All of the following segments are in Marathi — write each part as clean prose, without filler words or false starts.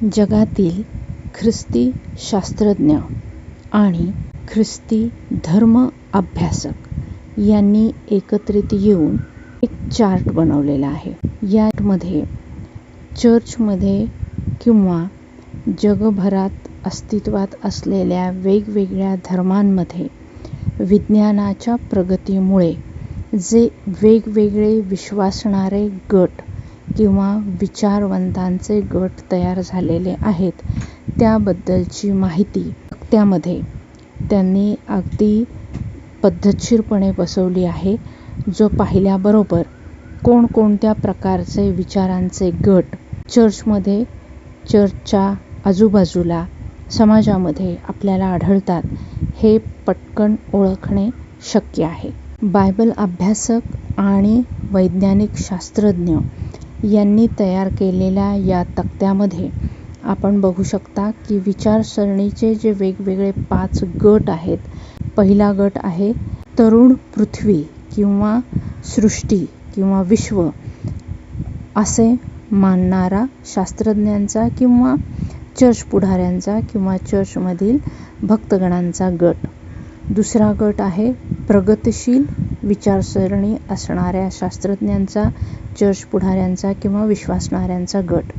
जगातील ख्रिस्ती शास्त्रज्ञ आणि ख्रिस्ती धर्म अभ्यासक यांनी एकत्रित येऊन एक चार्ट बनवलेला आहे. यामध्ये चर्चमध्ये किंवा जगभरात अस्तित्वात असलेल्या वेगवेगळ्या धर्मांमध्ये विज्ञानाच्या प्रगतीमुळे जे वेगवेगळे विश्वासणारे गट किंवा विचारवंतांचे गट तयार झालेले आहेत त्याबद्दलची माहिती त्यामध्ये त्यांनी अगदी पद्धतशीरपणे बसवली आहे. जो पाहिल्याबरोबर कोणकोणत्या प्रकारचे विचारांचे गट चर्चमध्ये, चर्चच्या आजूबाजूला, समाजामध्ये आपल्याला आढळतात हे पटकन ओळखणे शक्य आहे. बायबल अभ्यासक आणि वैज्ञानिक शास्त्रज्ञ यांनी तयार केलेल्या या तक्त्यामध्ये आपण बघू शकता की विचारसरणीचे जे वेगवेगळे 5 गट आहेत. पहिला गट आहे तरुण पृथ्वी किंवा सृष्टी किंवा विश्व असे मानणारा शास्त्रज्ञांचा किंवा चर्च पुढाऱ्यांचा किंवा चर्चमधील भक्तगणांचा गट. दुसरा गट आहे प्रगतिशील विचारसरणी असणाऱ्या शास्त्रज्ञांचा, चर्च पुढाऱ्यांचा किंवा विश्वासणाऱ्यांचा गट.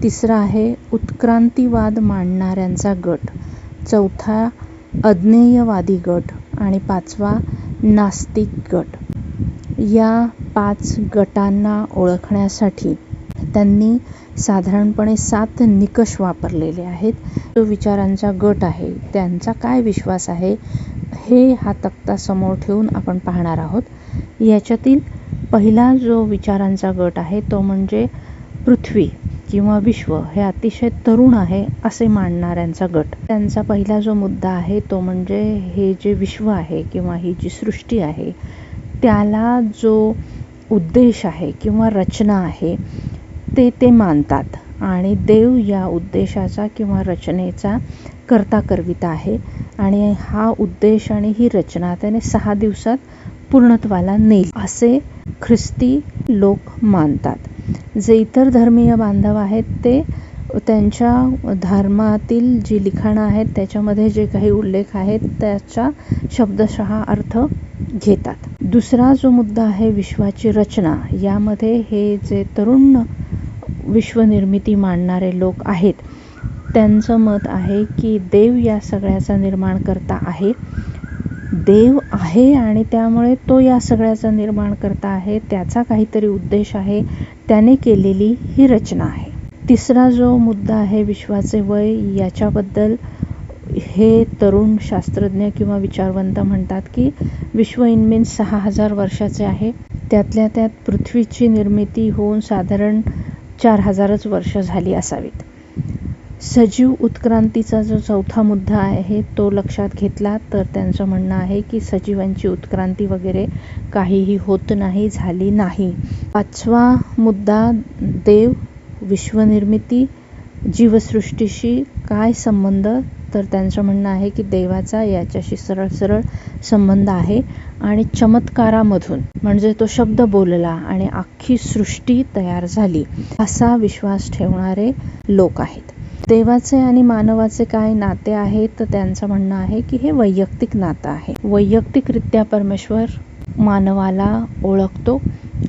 तिसरा आहे उत्क्रांतीवाद मांडणाऱ्यांचा गट. चौथा अज्ञेयवादी गट आणि 5वा नास्तिक गट. या 5 गटांना ओळखण्यासाठी त्यांनी साधारणपणे 7 निकष वापरलेले आहेत. जो विचारांचा गट आहे त्यांचा काय विश्वास आहे हे हा तक्ता समोर ठेवून आपण पाहणार आहोत. याच्यातील पहिला जो विचारांचा गट आहे तो म्हणजे पृथ्वी किंवा विश्व हे अतिशय तरुण आहे असे मानणाऱ्यांचा गट. त्यांचा पहिला जो मुद्दा आहे तो म्हणजे हे जे विश्व आहे किंवा ही जी सृष्टी आहे त्याला जो उद्देश आहे किंवा रचना आहे ते मानतात आणि देव या उद्देशाचा किंवा रचनेचा कर्ता करविता आहे आणि हा उद्देश आणि ही रचना त्याने 6 दिवसात पूर्णत्वाला नेली असे ख्रिस्ती लोक मानतात. जे इतर धर्मीय बांधव आहेत ते त्यांच्या धर्मातील जी लिखाणं आहेत त्याच्यामध्ये जे काही उल्लेख आहेत त्याचा शब्दशः अर्थ घेतात. दुसरा जो मुद्दा आहे विश्वाची रचना. यामध्ये हे जे तरुण विश्वनिर्मिती मानणारे लोक आहेत त्यांचं मत आहे की देव या सगळ्याचा निर्माणकर्ता आहे. देव आहे आणि त्यामुळे तो या सगळ्याचा निर्माणकर्ता आहे. त्याचा काहीतरी उद्देश आहे. त्याने केलेली ही रचना आहे. तिसरा जो मुद्दा आहे विश्वाचे वय. याच्याबद्दल हे तरुण शास्त्रज्ञ किंवा विचारवंत म्हणतात की विश्व इनमीन 6000 वर्षाचे आहे. त्यातल्या त्यात पृथ्वीची निर्मिती होऊन साधारण 4000च वर्ष झाली असावीत. सजीव उत्क्रांतीचा जो चौथा मुद्दा आहे तो लक्षात घेतला तर त्यांचं म्हणणं आहे की सजीवांची उत्क्रांती वगैरे काहीही होत नाही, झाली नाही. 5वा मुद्दा देव, विश्वनिर्मिती, जीवसृष्टीशी काय संबंध. तर त्यांचं म्हणणं आहे की देवाचा याच्याशी सरळ सरळ संबंध आहे आणि चमत्कारामधून म्हणजे तो शब्द बोलला आणि अख्खी सृष्टी तयार झाली असा विश्वास ठेवणारे लोक आहेत. देवाचे आणि मानवाचे काय नाते आहे तर त्यांचं म्हणणं आहे की हे वैयक्तिक नातं आहे. वैयक्तिकरित्या परमेश्वर मानवाला ओळखतो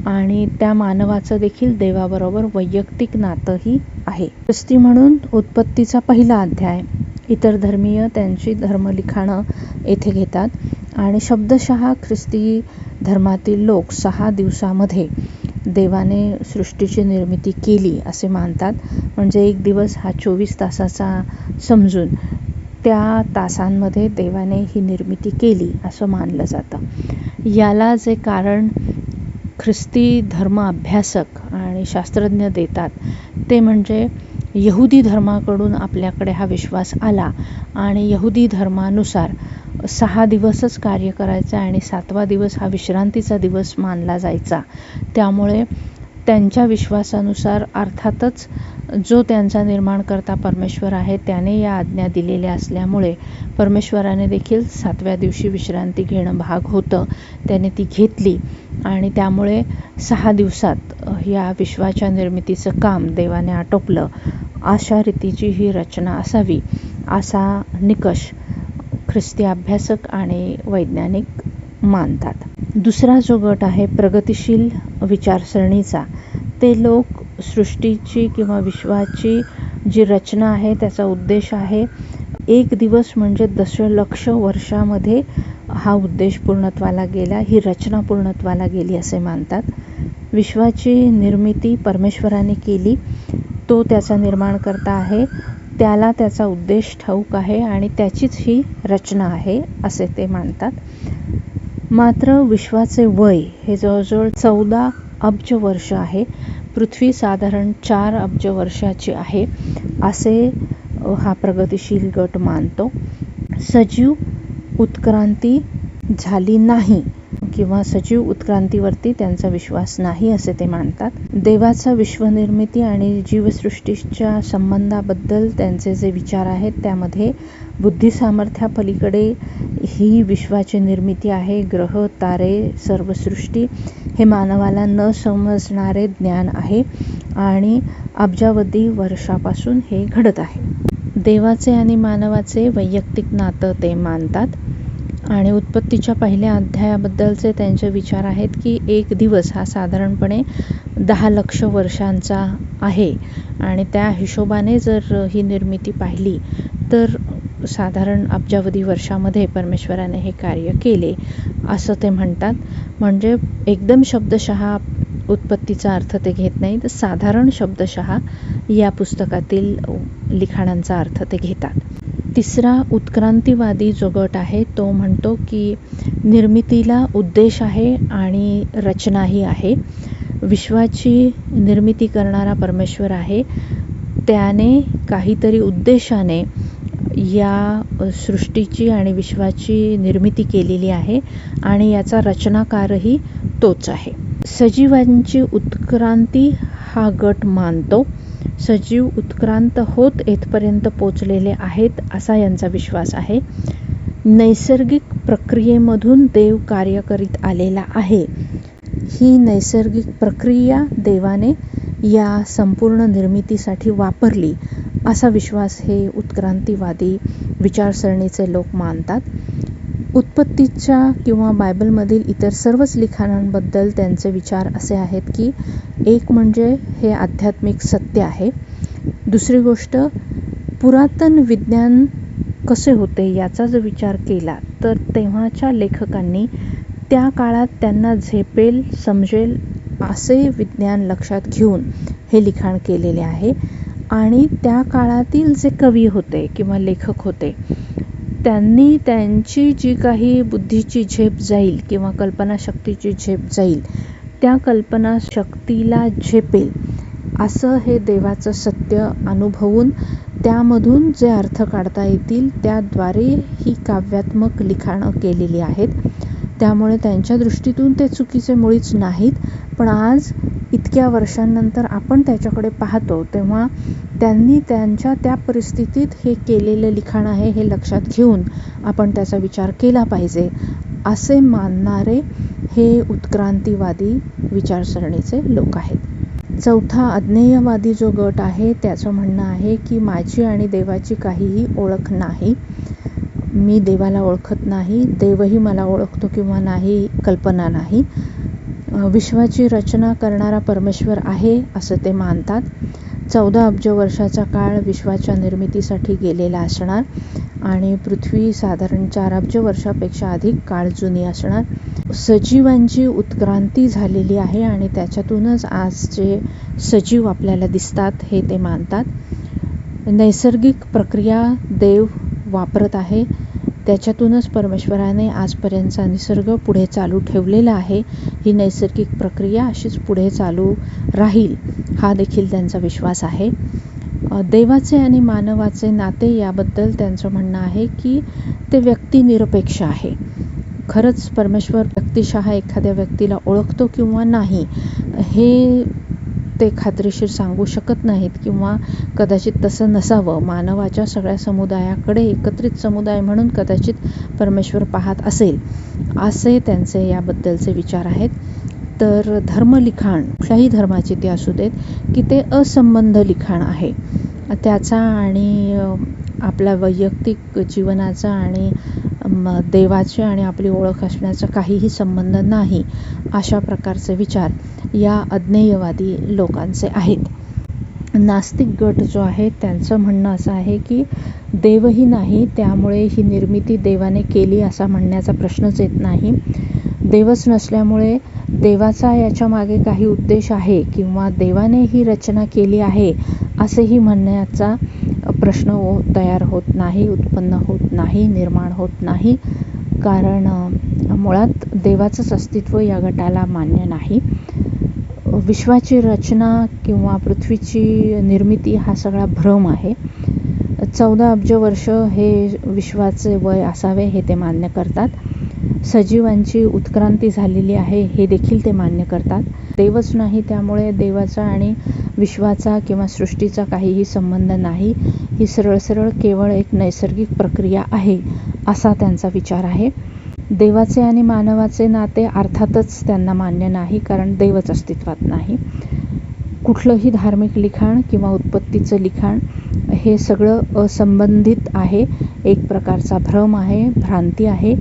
आणि त्या मानवाचं देखील देवाबरोबर वैयक्तिक नातंही आहे. ख्रिस्ती म्हणून उत्पत्तीचा पहिला अध्याय. इतर धर्मीय त्यांची धर्मलिखाणं येथे घेतात आणि शब्दशः ख्रिस्ती धर्मातील लोक 6 दिवसामध्ये देवाने सृष्टीची निर्मिती केली असे मानतात. म्हणजे एक दिवस हा 24 तासाचा समजून त्या तासांमध्ये देवाने ही निर्मिती केली असं मानलं जातं. याला जे कारण ख्रिस्ती धर्म अभ्यासक आणि शास्त्रज्ञ देतात ते म्हणजे यहुदी धर्माकडून आपल्याकडे हा विश्वास आला आणि यहुदी धर्मानुसार 6 दिवसच कार्य करायचं आणि 7वा दिवस हा विश्रांतीचा दिवस मानला जायचा. त्यामुळे त्यांच्या विश्वासानुसार अर्थातच जो त्यांचा निर्माणकर्ता परमेश्वर आहे त्याने या आज्ञा दिलेल्या असल्यामुळे परमेश्वराने देखील 7व्या दिवशी विश्रांती घेणं भाग होतं. त्याने ती घेतली आणि त्यामुळे 6 दिवसात या विश्वाच्या निर्मितीचं काम देवाने आटोपलं अशा रीतीची ही रचना असावी असा निकष ख्रिस्ती अभ्यासक आणि वैज्ञानिक मानतात. दुसरा जो गट आहे प्रगतिशील विचारसरणीचा, ते लोक सृष्टीची किंवा विश्वाची जी रचना आहे त्याचा उद्देश आहे एक दिवस म्हणजे दशलक्ष वर्षामध्ये हा उद्देश पूर्णत्वाला गेला, ही रचना पूर्णत्वाला गेली असे मानतात. विश्वाची निर्मिती परमेश्वराने केली, तो त्याचा निर्माणकर्ता आहे, त्याला त्याचा उद्देश ठाऊक आहे आणि त्याचीच ही रचना आहे असे ते मानतात. मात्र विश्वाचे वय हे जवळजवळ 14 अब्ज वर्ष आहे. पृथ्वी साधारण 4 अब्ज वर्षाची आहे असे हा प्रगतिशील गट मानतो. सजीव उत्क्रांती झाली नाही किंवा सजीव उत्क्रांतीवरती त्यांचा विश्वास नाही असे ते मानतात. देवाचा विश्वनिर्मिती आणि जीवसृष्टीच्या संबंधाबद्दल त्यांचे जे विचार आहेत त्यामध्ये बुद्धिसामर्थ्यापलीकडे ही विश्वाची निर्मिती आहे. ग्रह, तारे, सर्व सृष्टी हे मानवाला न समजणारे ज्ञान आहे आणि अब्जावधी वर्षापासून हे घडत आहे. देवाचे आणि मानवाचे वैयक्तिक नातं ते मानतात आणि उत्पत्तीच्या पहिल्या अध्यायाबद्दलचे त्यांचे विचार आहेत की एक दिवस हा साधारणपणे 10 लक्ष वर्षांचा आहे आणि त्या हिशोबाने जर ही निर्मिती पाहिली तर साधारण अब्जावधी वर्षामध्ये परमेश्वराने हे कार्य केले असं ते म्हणतात. म्हणजे एकदम शब्दशः उत्पत्तीचा अर्थ ते घेत नाही, तर साधारण शब्दशः या पुस्तकातील लिखाणांचा अर्थ ते घेतात. तिसरा उत्क्रांतीवादी जो गट आहे तो म्हणतो की निर्मितीला उद्देश आहे आणि रचनाही आहे. विश्वाची निर्मिती करणारा परमेश्वर आहे, त्याने काहीतरी उद्देशाने या सृष्टीची आणि विश्वाची निर्मिती केलेली आहे आणि याचा रचनाकारही तोच आहे. सजीवांची उत्क्रांती हा गट मानतो. सजीव उत्क्रांत होत येथपर्यंत पोचलेले आहेत असा यांचा विश्वास आहे. नैसर्गिक प्रक्रियेमधून देव कार्य करीत आलेला आहे. ही नैसर्गिक प्रक्रिया देवाने या संपूर्ण निर्मितीसाठी वापरली असा विश्वास हे उत्क्रांतीवादी विचारसरणीचे लोक मानतात. उत्पत्तीच्या किंवा बायबलमधील इतर सर्वच लिखाणांबद्दल त्यांचे विचार असे आहेत की एक म्हणजे हे आध्यात्मिक सत्य आहे. दुसरी गोष्ट, पुरातन विज्ञान कसे होते याचा जर विचार केला तर तेव्हाच्या लेखकांनी त्या काळात त्यांना झेपेल समजेल असे विज्ञान लक्षात घेऊन हे लिखाण केलेले आहे आणि त्या काळातील जे कवी होते किंवा लेखक होते त्यांनी त्यांची जी काही बुद्धीची झेप जाईल किंवा कल्पनाशक्तीची झेप जाईल त्या कल्पनाशक्तीला झेपेल असं हे देवाचं सत्य अनुभवून त्यामधून जे अर्थ काढता येतील त्याद्वारे ही काव्यात्मक लिखाणं केलेली आहेत. त्यामुळे त्यांच्या दृष्टीतून ते चुकीचे मुळीच नाहीत, पण आज इतक्या वर्षांनंतर आपण त्याच्याकडे पाहतो तेव्हा त्यांनी त्यांच्या त्या परिस्थितीत हे केलेलं लिखाण आहे हे लक्षात घेऊन आपण त्याचा विचार केला पाहिजे असे मानणारे हे उत्क्रांतीवादी विचारसरणीचे लोक आहेत. चौथा अज्ञेयवादी जो गट आहे त्याचं म्हणणं आहे की माझी आणि देवाची काहीही ओळख नाही, मी देवाला ओळखत नाही, देवही मला ओळखतो किंवा नाही कल्पना नाही. विश्वाची रचना करणारा परमेश्वर आहे असं ते मानतात. 14 अब्ज वर्षाचा काळ विश्वाच्या निर्मितीसाठी गेलेला असणार आणि पृथ्वी साधारण 4 अब्ज वर्षापेक्षा अधिक काळ जुनी असणार. सजीवांची उत्क्रांती झालेली आहे आणि त्याच्यातूनच आज जे सजीव आपल्याला दिसतात हे ते मानतात. नैसर्गिक प्रक्रिया देव वापरत आहे, त्याच्यातूनच परमेश्वराने आजपर्यंतचा निसर्ग पुढे चालू ठेवलेला आहे. ही नैसर्गिक प्रक्रिया अशीच पुढे चालू राहील हा देखील त्यांचा विश्वास आहे. देवाचे आणि मानवाचे नाते याबद्दल त्यांचं म्हणणं आहे की ते व्यक्तिनिरपेक्ष आहे. खरंच परमेश्वर व्यक्तिशः एखाद्या व्यक्तीला ओळखतो किंवा नाही हे ते खात्रीशीर सांगू शकत नाहीत किंवा कदाचित तसं नसावं. मानवाच्या सगळ्या समुदायाकडे एकत्रित समुदाय म्हणून कदाचित परमेश्वर पाहत असेल असे त्यांचे याबद्दलचे विचार आहेत. तर धर्मलिखाण कुठल्याही धर्माचे ते असू देत की ते असंबद्ध लिखाण आहे. त्याचा आणि आपल्या वैयक्तिक जीवनाचा आणि देवाची आणि आपली ओळख असण्याचा काहीही संबंध नाही, अशा प्रकारचे विचार या अज्ञेयवादी लोकांचे आहेत. नास्तिक गट जो आहे त्यांचं म्हणणं असं आहे की देवही नाही, त्यामुळे ही निर्मिती देवाने केली असा म्हणण्याचा प्रश्नच येत नाही. देवच नसल्यामुळे देवाचा याच्या मागे काही उद्देश आहे किंवा देवाने ही रचना केली आहे असेही म्हणण्याचा प्रश्न तयार होत नाही, उत्पन्न होत नाही, निर्माण होत नाही. कारण मुळात देवाचंच अस्तित्व या गटाला मान्य नाही. विश्वाची रचना किंवा पृथ्वीची निर्मिती हा सगळा भ्रम आहे. 14 अब्ज वर्ष हे विश्वाचे वय असावे हे ते मान्य करतात. सजीवांची उत्क्रांती झालेली आहे हे देखील ते मान्य करतात. देवच नाही, त्यामुळे देवाचा आणि विश्वाचा किंवा सृष्टीचा काहीही संबंध नाही. ही सरळ सरळ केवळ एक नैसर्गिक प्रक्रिया आहे असा त्यांचा विचार आहे. देवाचे आणि मानवाचे नाते अर्थातच त्यांना मान्य नाही, कारण देवच अस्तित्वात नाही. कुठलंही धार्मिक लिखाण किंवा उत्पत्तीचं लिखाण हे सगळं असंबंधित आहे, एक प्रकारचा भ्रम आहे, भ्रांती आहे,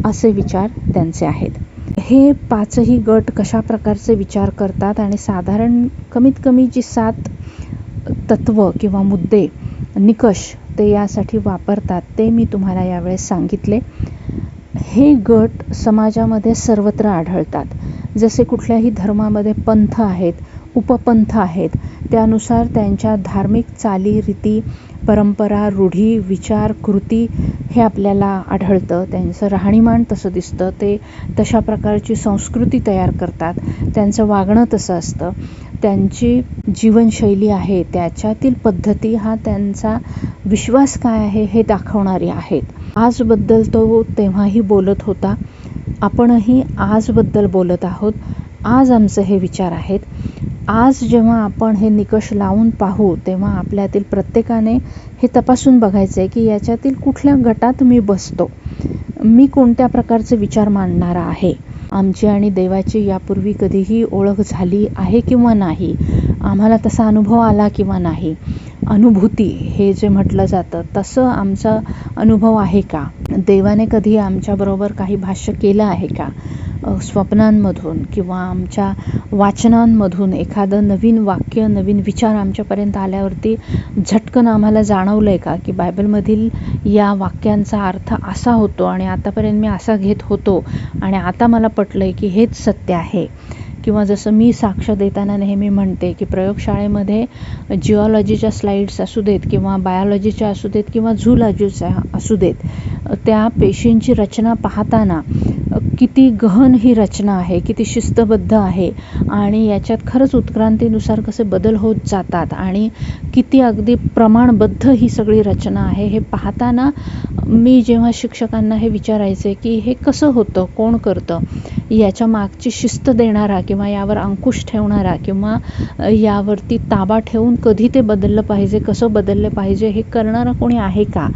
असे विचार त्यांचे आहेत. हे 5ही गट कशा प्रकारचे विचार करतात आणि साधारण कमीत कमी जी 7 तत्व किंवा मुद्दे, निकष ते यासाठी वापरतात ते मी तुम्हाला यावेळेस सांगितले. हे गट समाजामध्ये सर्वत्र आढळतात. जसे कुठल्याही धर्मामध्ये पंथ आहेत, उपपंथ आहेत, त्यानुसार त्यांच्या धार्मिक चाली, रीती, परंपरा, रूढी, विचार, कृती हे आपल्याला आढळतं. त्यांचं राहणीमान तसं दिसतं, ते तशा प्रकारची संस्कृती तयार करतात, त्यांचं वागणं तसं असतं, त्यांची जीवनशैली आहे, त्याच्यातील पद्धती हा त्यांचा विश्वास काय आहे हे दाखवणारी आहेत. आजबद्दल तो तेव्हाही बोलत होता, आपणही आजबद्दल बोलत आहोत. आज आमचे हे विचार आहेत. आज जेव्हा आपण हे निकष लावून पाहू तेव्हा आपल्यातील प्रत्येकाने हे तपासून बघायचं आहे की याच्यातील कुठल्या गटात मी बसतो, मी कोणत्या प्रकारचे विचार मांडणारा आहे. आमची आणि देवाची यापूर्वी कधीही ओळख झाली आहे किंवा नाही, आम्हाला तसा अनुभव आला किंवा नाही, अनुभूती हे जे म्हटलं जातं तसं आमचा अनुभव आहे का, देवाने कधी आमच्याबरोबर काही भाष्य केलं आहे का, स्वप्नांमधून किंवा आमच्या वाचनांमधून एखादं नवीन वाक्य, नवीन विचार आमच्यापर्यंत आल्यावरती झटकन आम्हाला जाणवलं आहे का की बायबलमधील या वाक्यांचा अर्थ असा होतो आणि आतापर्यंत मी असा घेत होतो आणि आता मला पटलं आहे की हेच सत्य आहे. किंवा जसं मी साक्ष देताना नेहमी म्हणते की प्रयोगशाळेमध्ये जिओलॉजीच्या स्लाईड्स असू देत किंवा बायोलॉजीच्या असू देत किंवा झूलॉजीच्या असू देत, त्या पेशींची रचना पाहताना किती गहन ही रचना आहे, किती शिस्तबद्ध आहे आणि याच्यात खरंच उत्क्रांतीनुसार कसे बदल होत जातात आणि किती अगदी प्रमाणबद्ध ही सगळी रचना आहे हे पाहताना मी जेव्हा शिक्षकांना हे विचारायचे की हे कसं होतं, कोण करतं, याच्या मागची शिस्त देणारा किंवा यावर अंकुश ठेवणारा किंवा यावरती ताबा ठेवून कधी ते बदललं पाहिजे, कसं बदललं पाहिजे हे करणारं कोणी आहे का.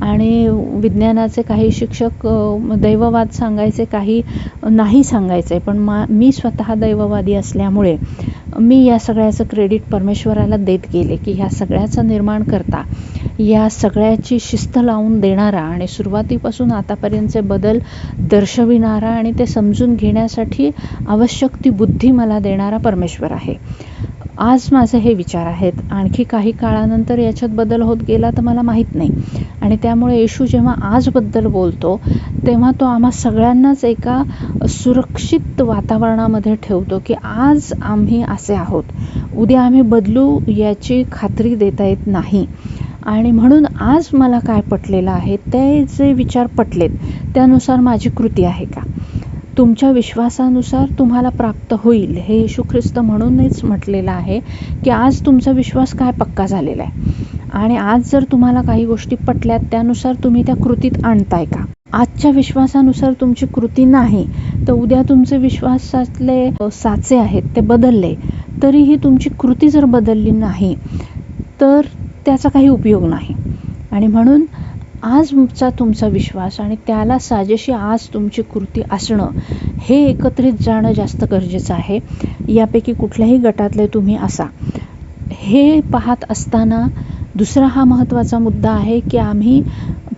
आणि विज्ञानाचे काही शिक्षक दैववाद सांगायचे, काही नाही सांगायचे, पण मी स्वतः दैववादी असल्यामुळे मी या सगळ्याचं क्रेडिट परमेश्वराला देत गेले की ह्या सगळ्याचा निर्माण करता, या सगळ्याची शिस्त लावून देणारा आणि सुरुवातीपासून आतापर्यंतचे बदल दर्शविणारा आणि ते समजून घेण्यासाठी आवश्यक ती बुद्धी मला देणारा परमेश्वर आहे. आज माझे हे विचार आहेत. आणखी काही काळानंतर याच्यात बदल होत गेला तर मला माहीत नाही. आणि त्यामुळे येशू जेव्हा आजबद्दल बोलतो तेव्हा तो आम्हा सगळ्यांनाच एका सुरक्षित वातावरणामध्ये ठेवतो की आज आम्ही असे आहोत, उद्या आम्ही बदलू याची खात्री देता येत नाही. आणि म्हणून आज मला काय पटलेलं आहे, ते जे विचार पटलेत त्यानुसार माझी कृती आहे का, तुमच्या विश्वासानुसार तुम्हाला प्राप्त होईल हे येशू ख्रिस्त म्हणूनच म्हटलेलं आहे की आज तुमचा विश्वास काय पक्का झालेला आहे आणि आज जर तुम्हाला काही गोष्टी पटल्यात त्यानुसार तुम्ही त्या कृतीत आणताय का. आजच्या विश्वासानुसार तुमची कृती नाही तर उद्या तुमचे विश्वासातले साचे आहेत ते बदलले तरीही तुमची कृती जर बदलली नाही तर त्याचा काही उपयोग नाही. आणि म्हणून आजचा तुमचा विश्वास आणि त्याला साजेशी आज तुमची कृती असणं हे एकत्रित जाणं जास्त गरजेचं आहे. यापैकी कुठल्याही गटातले तुम्ही असा, हे पाहत असताना दुसरा हा महत्त्वाचा मुद्दा आहे की आम्ही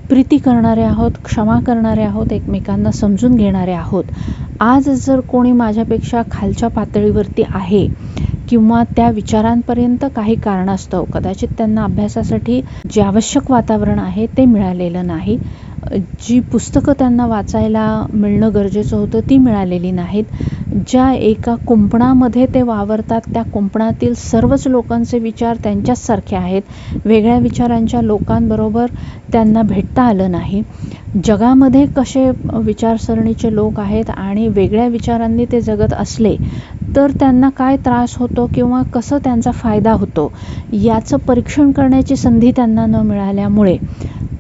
प्रीती करणारे आहोत, क्षमा करणारे आहोत, एकमेकांना समजून घेणारे आहोत. आज जर कोणी माझ्यापेक्षा खालच्या पातळीवरती आहे किंवा त्या विचारांपर्यंत काही कारणास्तव कदाचित त्यांना अभ्यासासाठी जे आवश्यक वातावरण आहे ते मिळालेलं नाही, जी पुस्तकं त्यांना वाचायला मिळणं गरजेचं होतं ती मिळालेली नाहीत, ज्या एका कुंपणामध्ये ते वावरतात त्या कुंपणातील सर्वच लोकांचे विचार त्यांच्याच सारखे आहेत, वेगळ्या विचारांच्या लोकांबरोबर त्यांना भेटता आलं नाही, जगामध्ये कसे विचारसरणीचे लोक आहेत आणि वेगळ्या विचारांनी ते जगत असले तर त्यांना काय त्रास होतो किंवा कसं त्यांचा फायदा होतो याचं परीक्षण करण्याची संधी त्यांना न मिळाल्यामुळे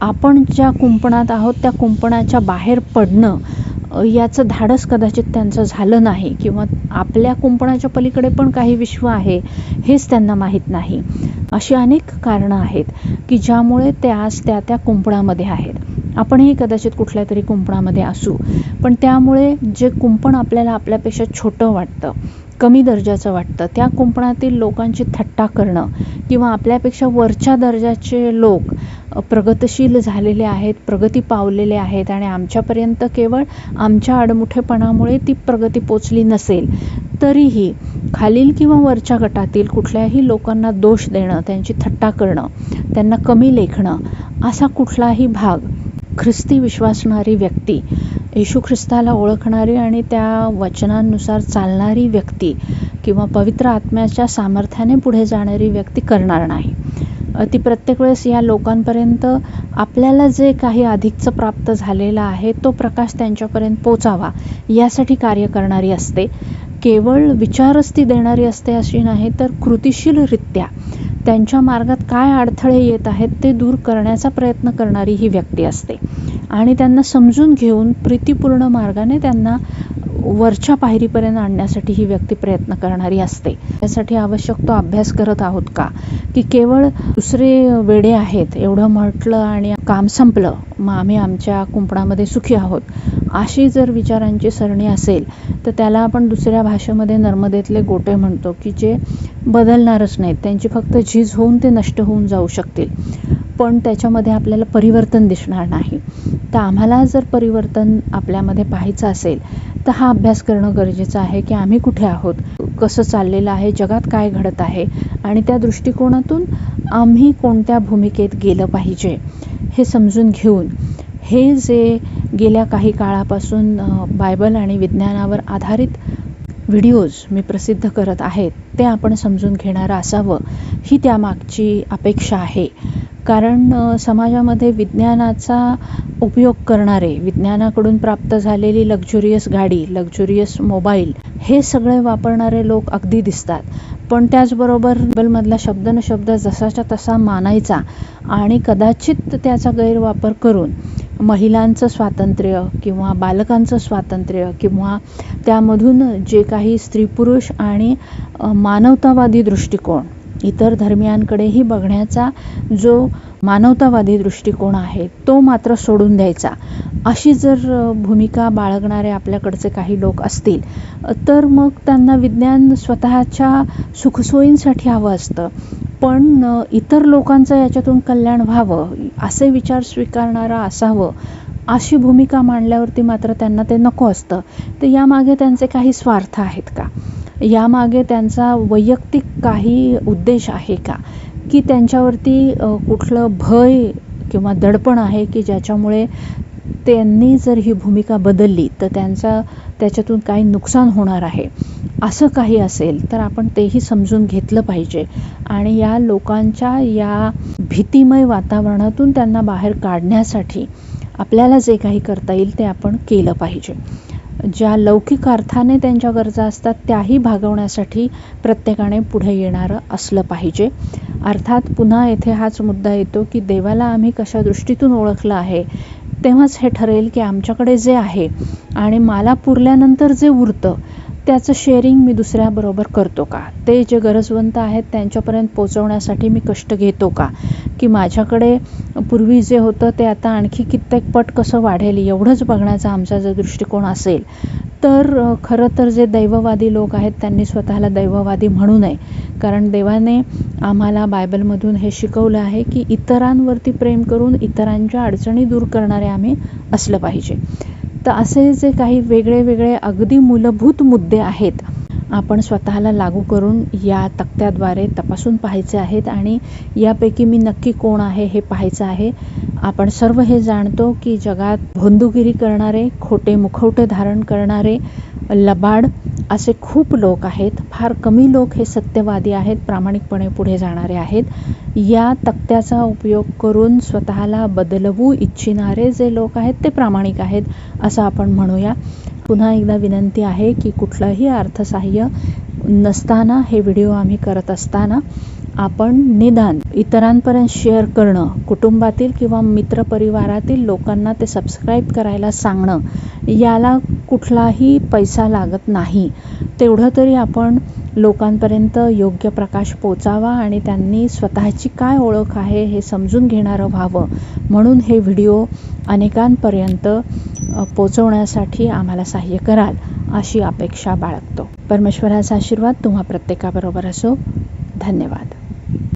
आपण ज्या कुंपणात आहोत त्या कुंपणाच्या बाहेर पडणं याचं धाडस कदाचित त्यांचं झालं नाही किंवा आपल्या कुंपणाच्या पलीकडे पण काही विश्व आहे हेच त्यांना माहीत नाही. अशी अनेक कारणं आहेत की ज्यामुळे ते आज त्या कुंपणामध्ये आहेत. आपणही कदाचित कुठल्या तरी कुंपणामध्ये असू, पण त्यामुळे जे कुंपण आपल्याला आपल्यापेक्षा छोटं वाटतं, कमी दर्जाचं वाटतं, त्या कुंपणातील लोकांची थट्टा करणं किंवा आपल्यापेक्षा वरच्या दर्जाचे लोक प्रगतशील झालेले आहेत, प्रगती पावलेले आहेत आणि आमच्यापर्यंत केवळ आमच्या आडमुठेपणामुळे ती प्रगती पोचली नसेल तरीही खालील किंवा वरच्या गटातील कुठल्याही लोकांना दोष देणं, त्यांची थट्टा करणं, त्यांना कमी लेखणं असा कुठलाही भाग ख्रिस्ती विश्वासणारी व्यक्ती, येशू ख्रिस्ताला ओळखणारी आणि त्या वचनांनुसार चालणारी व्यक्ती किंवा पवित्र आत्म्याच्या सामर्थ्याने पुढे जाणारी व्यक्ती करणार नाही. ती प्रत्येक वेळेस या लोकांपर्यंत आपल्याला जे काही अधिकचं प्राप्त झालेलं आहे तो प्रकाश त्यांच्यापर्यंत पोचावा यासाठी कार्य करणारी असते. केवळ विचारच ती देणारी असते अशी नाही, तर कृतिशीलरित्या त्यांच्या मार्गात काय अडथळे येत आहेत ते दूर करण्याचा प्रयत्न करणारी ही व्यक्ती असते आणि त्यांना समजून घेऊन प्रीतिपूर्ण मार्गाने त्यांना वरच्या पायरीपर्यंत आणण्यासाठी ही व्यक्ती प्रयत्न करणारी असते. त्यासाठी आवश्यक तो अभ्यास करत आहोत का, की केवळ दुसरे वेडे आहेत एवढं म्हटलं आणि काम संपलं, मग आम्ही आमच्या कुंपणामध्ये सुखी आहोत, अशी जर विचारांची सरणी असेल तर त्याला आपण दुसऱ्या भाषेमध्ये नर्मदेतले गोटे म्हणतो की जे बदलणारच नाहीत, त्यांची फक्त झीज होऊन ते नष्ट होऊन जाऊ शकतील, पण त्याच्यामध्ये आपल्याला परिवर्तन दिसणार नाही. तर आम्हाला जर परिवर्तन आपल्यामध्ये पाहायचं असेल तर हा अभ्यास करणं गरजेचं आहे की आम्ही कुठे आहोत, कसं चाललेलं आहे, जगात काय घडत आहे आणि त्या दृष्टिकोनातून आम्ही कोणत्या भूमिकेत गेलं पाहिजे हे समजून घेऊन हे जे गेल्या काही काळापासून बायबल आणि विज्ञानावर आधारित व्हिडिओज मी प्रसिद्ध करत आहेत ते आपण समजून घेणारं असावं ही त्यामागची अपेक्षा आहे. कारण समाजामध्ये विज्ञानाचा उपयोग करणारे, विज्ञानाकडून प्राप्त झालेली लक्झुरियस गाडी, लक्झुरियस मोबाईल हे सगळे वापरणारे लोक अगदी दिसतात, पण त्याचबरोबर बायबलमधला शब्द न शब्द जसाच्या तसा मानायचा आणि कदाचित त्याचा गैरवापर करून महिलांचं स्वातंत्र्य किंवा बालकांचं स्वातंत्र्य किंवा त्यामधून जे काही स्त्री पुरुष आणि मानवतावादी दृष्टिकोन, इतर धर्मियांकडेही बघण्याचा जो मानवतावादी दृष्टिकोन आहे तो मात्र सोडून द्यायचा, अशी जर भूमिका बाळगणारे आपल्याकडचे काही लोक असतील तर मग त्यांना विज्ञान स्वतःच्या सुखसोयींसाठी हवं असतं, पण इतर लोकांचं याच्यातून कल्याण व्हावं असे विचार स्वीकारणारा असावं अशी भूमिका मांडल्यावरती मात्र त्यांना ते नको असतं. तर यामागे त्यांचे काही स्वार्थ आहेत का, यामागे त्यांचा वैयक्तिक काही उद्देश आहे का, की त्यांच्यावरती कुठलं भय किंवा दडपण आहे की ज्याच्यामुळे त्यांनी जर ही भूमिका बदलली तर त्याच्यातून काही नुकसान होणार आहे, असं काही असेल तर आपण तेही समजून घेतलं पाहिजे आणि या लोकांच्या या भीतिमय वातावरणातून त्यांना बाहेर काढण्यासाठी आपल्याला जे काही करता येईल ते आपण केलं पाहिजे. ज्या लौकिक अर्थाने त्यांच्या गरजा असतात त्याही भागवण्यासाठी प्रत्येकाने पुढे येणारं असलं पाहिजे. अर्थात पुन्हा येथे हाच मुद्दा येतो की देवाला आम्ही कशा दृष्टीतून ओळखलं आहे तेव्हाच हे ठरेल की आमच्याकडे जे आहे आणि मला पुरल्यानंतर जे उरतं त्याचं शेअरिंग मी दुसऱ्याबरोबर करतो का, ते जे गरजवंत आहेत त्यांच्यापर्यंत पोचवण्यासाठी मी कष्ट घेतो का, की माझ्याकडे पूर्वी जे होतं ते आता आणखी कित्येक पट कसं वाढेल एवढंच बघण्याचा आमचा जर दृष्टिकोन असेल तर खरं तर जे दैववादी लोक आहेत त्यांनी स्वतःला दैववादी म्हणू नये, कारण देवाने आम्हाला बायबलमधून हे शिकवलं आहे की इतरांवरती प्रेम करून इतरांच्या अडचणी दूर करणारे आम्ही असलं पाहिजे. तर असे जे काही वेगळे वेगळे अगदी मूलभूत मुद्दे आहेत आपण स्वतःला लागू करून या तक्त्याद्वारे तपासून पाहायचे आहेत आणि यापैकी मी नक्की कोण आहे हे पाहायचं आहे. आपण सर्व हे जाणतो की जगात भोंदूगिरी करणारे, खोटे मुखवटे धारण करणारे, लबाड असे खूप लोक आहेत. फार कमी लोक हे सत्यवादी आहेत, प्रामाणिकपणे पुढे जाणारे आहेत. या तक्त्याचा उपयोग करून स्वतःला बदलवू इच्छिणारे जे लोक आहेत ते प्रामाणिक आहेत असं आपण म्हणूया. पुन्हा एकदा विनंती आहे की कुठलंही अर्थसहाय्य नसताना हे व्हिडिओ आम्ही करत असताना आपण निदान इतरांपर्यंत शेअर करणं, कुटुंबातील किंवा मित्रपरिवारातील लोकांना ते सबस्क्राईब करायला सांगणं, याला कुठलाही पैसा लागत नाही. तेवढं तरी आपण लोकांपर्यंत योग्य प्रकाश पोचावा आणि त्यांनी स्वतःची काय ओळख आहे हे समजून घेणारं व्हावं, म्हणून हे व्हिडिओ अनेकांपर्यंत पोचवण्यासाठी आम्हाला सहाय्य कराल अशी अपेक्षा बाळगतो. परमेश्वराचा आशीर्वाद तुम्हा प्रत्येकाबरोबर असो. धन्यवाद.